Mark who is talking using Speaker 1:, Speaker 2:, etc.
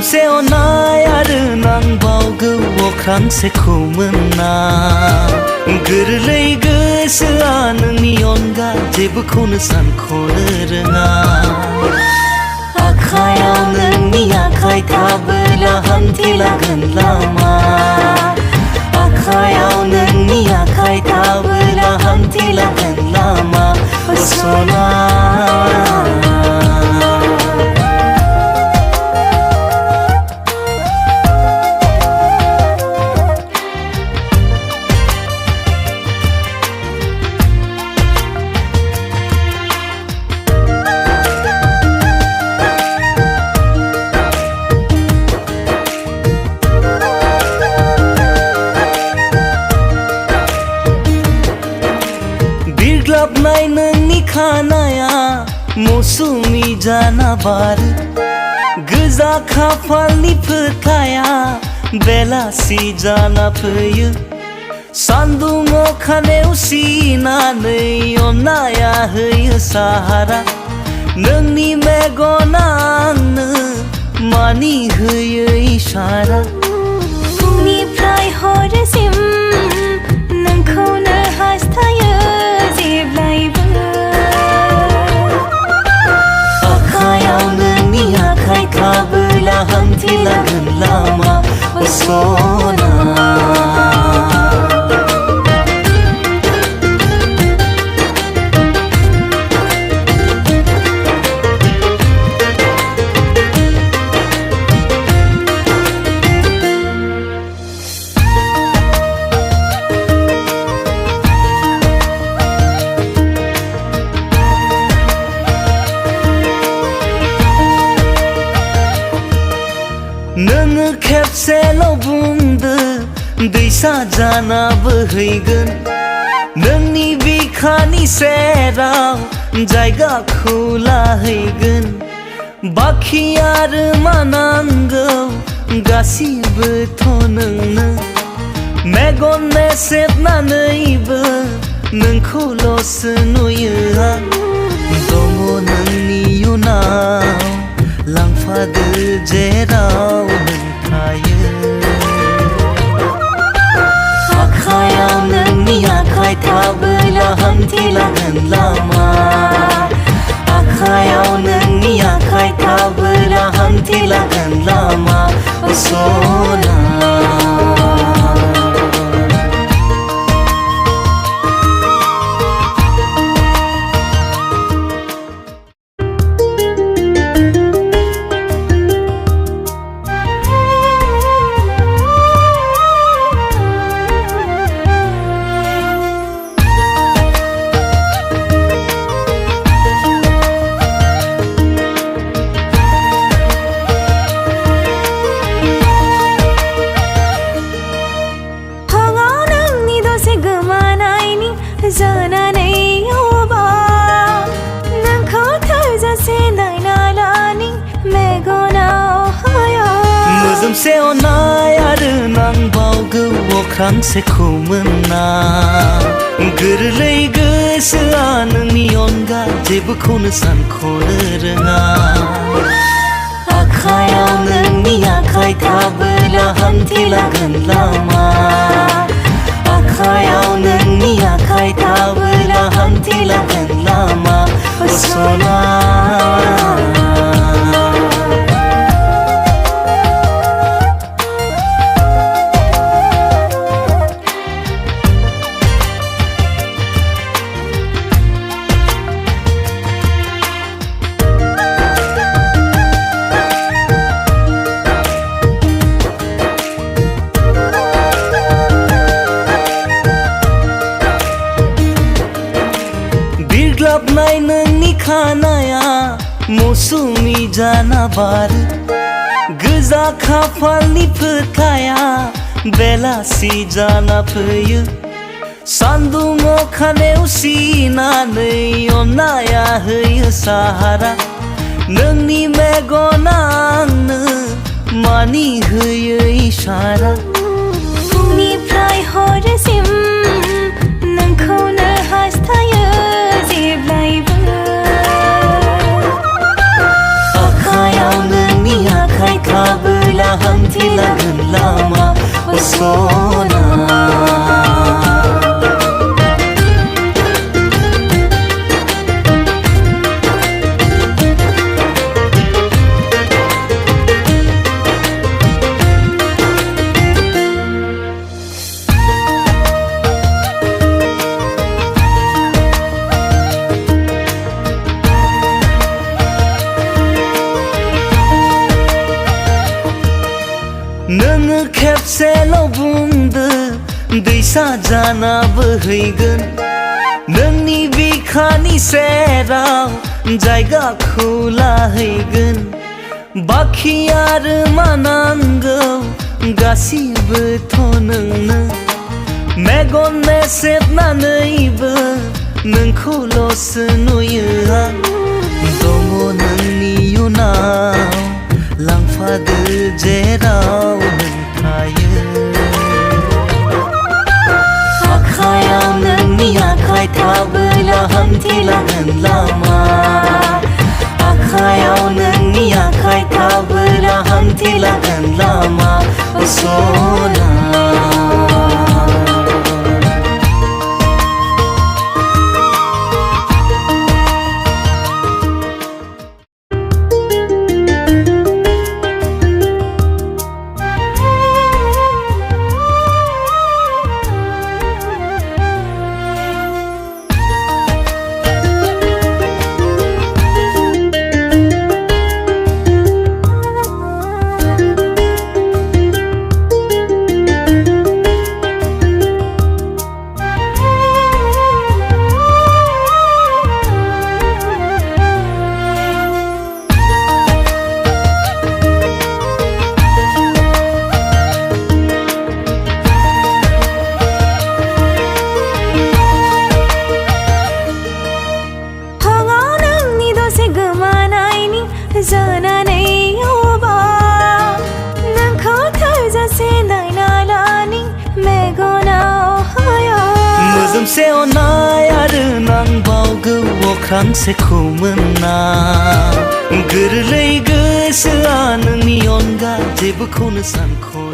Speaker 1: मोजोमसे अननाय आरो नांबावगौ अख्रांसेखौ मोनना गोरलै गोसोआ नोंनि अनगा जेबोखौनो सानख'नो रोङा आखायाव नोंनि आखाय थाबोला हान्थिलांगोन लामा आखायाव नोंनि आखाय थाबोला हान्थिलांगोन लामा सना बिरग्लाबनाय नोंनि खानाया मौसुमि जाना बारो गोजा खाफालनि फोथाया बेलासि जाना फैयो सान्दुं अखा नेवसिनानै अननाया होयो साहारा नोंनि मेगना आंनो मानि होयो इसारा
Speaker 2: फुंनिफ्राय हरसिम नोंखौनो हास्थायो
Speaker 1: आखायाव नोंनि आखाय थाबोला हान्थिलांगोन लामा सना नोङो खेबसेल' बुंदो दैसा जाना बोहैगोन नोंनि बिखानि सेराव जायगाखौ लाहैगोन बाखि आरो मा नांगौ गासिबोथ' नोंनो मेगन मेसेबनानैबो नोंखौल'सो नुयो आं दङ नोंनि उनाव लांफादो जेराव नों थायो आखायाव नोंनि आखाय थाबोला हान्थिलांगोन लामा आखायाव नोंनि आखाय थाबोला हान्थिलांगोन लामा सना मोजोमसे अननाय आरो नांबावगौ अख्रांसेखौ मोनना गोरलै गोसोआ नोंनि अनगा जेबोखौनो सानख'नो रोङा आखायाव नोंनि आखाय थाबोला हान्थिलांगोन लामा आखायाव नोंनि आखाय थाबोला हान्थिलांगोन लामा सना बिरग्लाबनाय नोंनि खानाया मौसुमि जाना बारो गोजा खाफालनि फोथाया बेलासि जाना फैयो सान्दुं अखा नेवसिनानै अननाया होयो साहारा नोंनि मेगना आंनो मानि होयो इसारा
Speaker 2: फुंनिफ्राय हरसिम नोंखौनो हास्थायो
Speaker 1: आखायाव नोंनि आखाय थाबोला हान्थिलांगोन लामा सना नोङो खेबसेल' बुंदो दैसा जाना बोहैगोन नोंनि बिखानि सेराव जायगाखौ लाहैगोन बाखि आरो मा नांगौ गासिबोथ' नोंनो मेगन मेसेबनानैबो नोंखौल'सो नुयो आं दङ नोंनि उनाव लांफादो जेराव नों थायो आखायाव नोंनि आखाय थाबोला हान्थिलांगोन लामा आखायाव नोंनि आखाय थाबोला हान्थिलांगोन लामा सना
Speaker 2: जानानै यौबा नोंखौ थोजासे नायना लानि मेगनाव हाया
Speaker 1: मोजोमसे अननाय आरो नांबावगौ अख्रांसेखौ मोनना गोरलै गोसोआ नोंनि अनगा जेबोखौनो सानख'